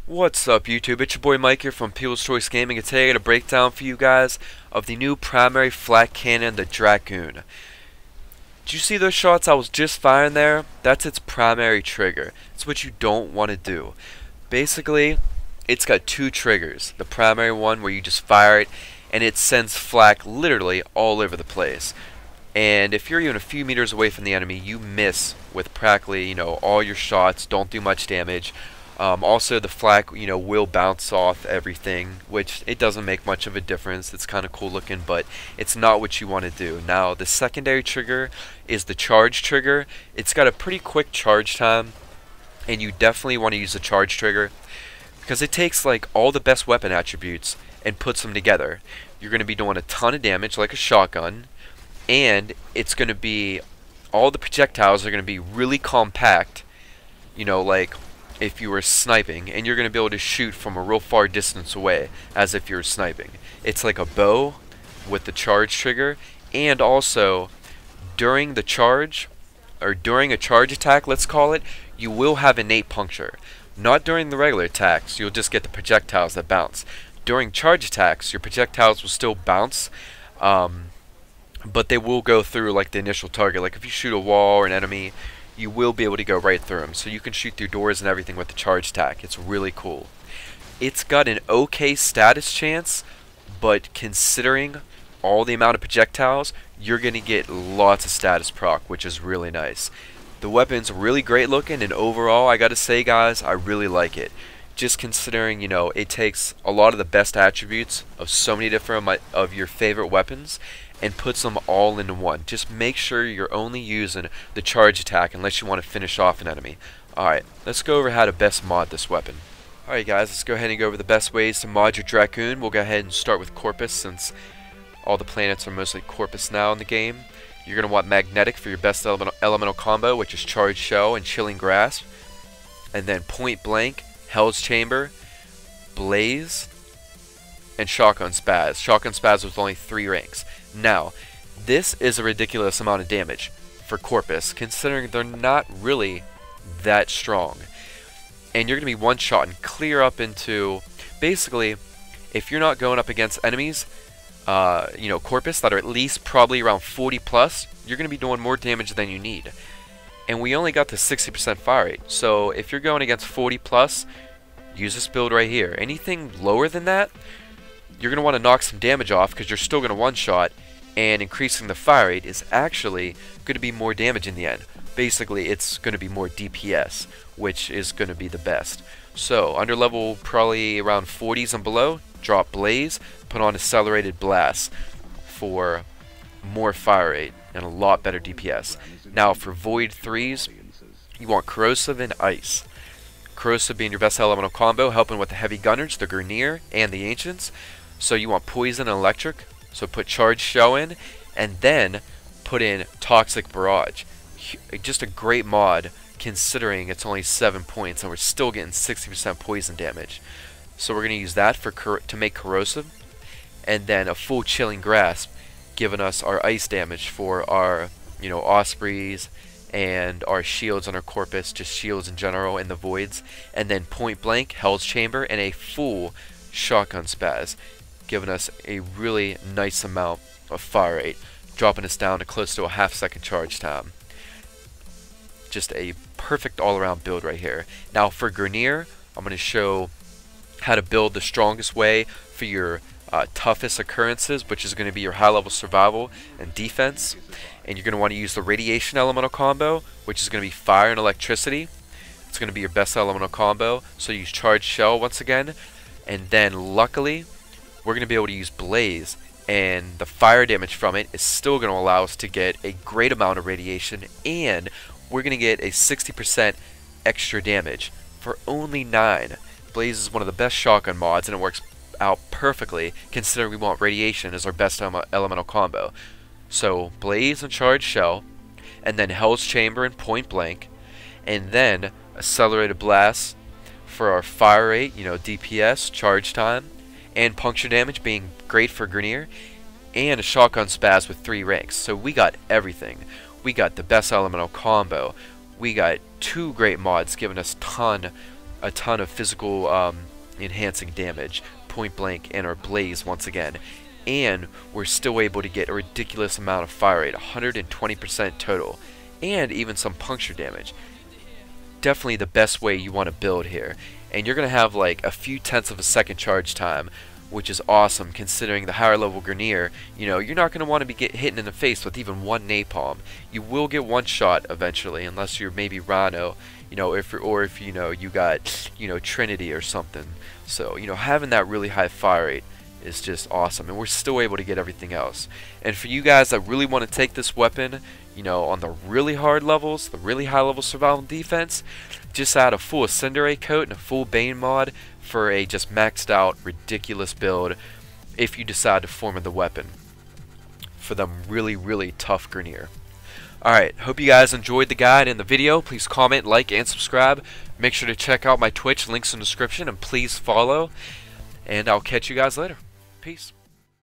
What's up YouTube, it's your boy Mike here from PeoplesChoiceGaming, and today I got a breakdown for you guys of the new Primary Flak Cannon, the Drakgoon. Did you see those shots I was just firing there? That's its primary trigger. It's what you don't want to do. Basically, it's got two triggers. The primary one where you just fire it and it sends flak literally all over the place. And if you're even a few meters away from the enemy, you miss with practically, all your shots, don't do much damage. Also, the flak, will bounce off everything, which it doesn't make much of a difference. It's kind of cool looking, but it's not what you want to do. Now, the secondary trigger is the charge trigger. It's got a pretty quick charge time, and you definitely want to use the charge trigger because it takes like all the best weapon attributes and puts them together. You're going to be doing a ton of damage like a shotgun, and it's going to be, all the projectiles are going to be really compact, like if you were sniping, and you're going to be able to shoot from a real far distance away as if you were sniping. It's like a bow with the charge trigger, and also during the charge, or during a charge attack, let's call it, you will have innate puncture. Not during the regular attacks, you'll just get the projectiles that bounce. During charge attacks, your projectiles will still bounce, but they will go through like the initial target. Like if you shoot a wall or an enemy, you will be able to go right through them. So you can shoot through doors and everything with the charge attack. It's really cool. It's got an okay status chance, but considering all the amount of projectiles, you're going to get lots of status proc, which is really nice. The weapon's really great looking, and overall, I gotta say guys, I really like it. Just considering, it takes a lot of the best attributes of so many different of your favorite weapons and puts them all into one. Just make sure you're only using the charge attack unless you want to finish off an enemy. Alright, let's go over how to best mod this weapon. Alright guys, let's go ahead and go over the best ways to mod your Drakgoon. We'll go ahead and start with Corpus, since all the planets are mostly Corpus now in the game. You're going to want Magnetic for your best elemental combo, which is Charged Shell and Chilling Grasp. And then Point Blank, Hell's Chamber, Blaze, and Shotgun Spaz. Shotgun Spaz with only 3 ranks. Now, this is a ridiculous amount of damage for Corpus, considering they're not really that strong. And you're going to be one-shot and clear up into, basically, if you're not going up against enemies, Corpus that are at least probably around 40 plus, you're going to be doing more damage than you need. And we only got the 60% fire rate, so if you're going against 40 plus, use this build right here. Anything lower than that, you're going to want to knock some damage off because you're still going to one-shot, and increasing the fire rate is actually going to be more damage in the end. Basically, it's going to be more DPS, which is going to be the best. So, under level probably around 40s and below, drop Blaze, put on Accelerated Blast for more fire rate and a lot better DPS. Now, for Void 3s, you want Corrosive and Ice. Corrosive being your best elemental combo, helping with the Heavy Gunners, the Grineer, and the Ancients. So you want Poison and Electric, so put Charged Shell in, and then put in Toxic Barrage. Just a great mod, considering it's only 7 points, and we're still getting 60% poison damage. So we're going to use that to make Corrosive, and then a full Chilling Grasp, giving us our ice damage for our, Ospreys, and our shields on our Corpus, just shields in general, and the Voids, and then Point Blank, Hell's Chamber, and a full Shotgun Spaz, giving us a really nice amount of fire rate, dropping us down to close to a half-second charge time. Just a perfect all-around build right here. Now for Grineer, I'm going to show how to build the strongest way for your toughest occurrences, which is going to be your high-level survival and defense. And you're going to want to use the Radiation elemental combo, which is going to be fire and electricity. It's going to be your best elemental combo, so use Charged Shell once again. And then luckily, we're going to be able to use Blaze, and the fire damage from it is still going to allow us to get a great amount of radiation, and we're going to get a 60% extra damage for only 9. Blaze is one of the best shotgun mods, and it works out perfectly considering we want Radiation as our best elemental combo. So Blaze and Charged Shell, and then Hell's Chamber and Point Blank, and then Accelerated Blast for our fire rate, DPS, charge time, and puncture damage being great for Grineer, and a Shotgun Spaz with 3 ranks. So we got everything. We got the best elemental combo. We got 2 great mods giving us ton a ton of physical enhancing damage, point blank, and our blaze once again. And we're still able to get a ridiculous amount of fire rate, 120% total, and even some puncture damage. Definitely the best way you want to build here. And you're going to have like a few tenths of a second charge time, which is awesome considering the higher level grineer. You know, you're not going to want to be hitting in the face with even one napalm. You will get one shot eventually, unless you're maybe Rhino, you know, if you know you got, you know, Trinity or something. So, you know, having that really high fire rate is just awesome, and we're still able to get everything else. And for you guys that really want to take this weapon, you know, on the really hard levels, the really high level survival and defense, just add a full Cinderay coat and a full Bane mod for a just maxed out ridiculous build if you decide to form the weapon for them really tough grineer. Alright, hope you guys enjoyed the guide and the video. Please comment, like, and subscribe. Make sure to check out my Twitch, links in the description, and please follow. And I'll catch you guys later. Peace.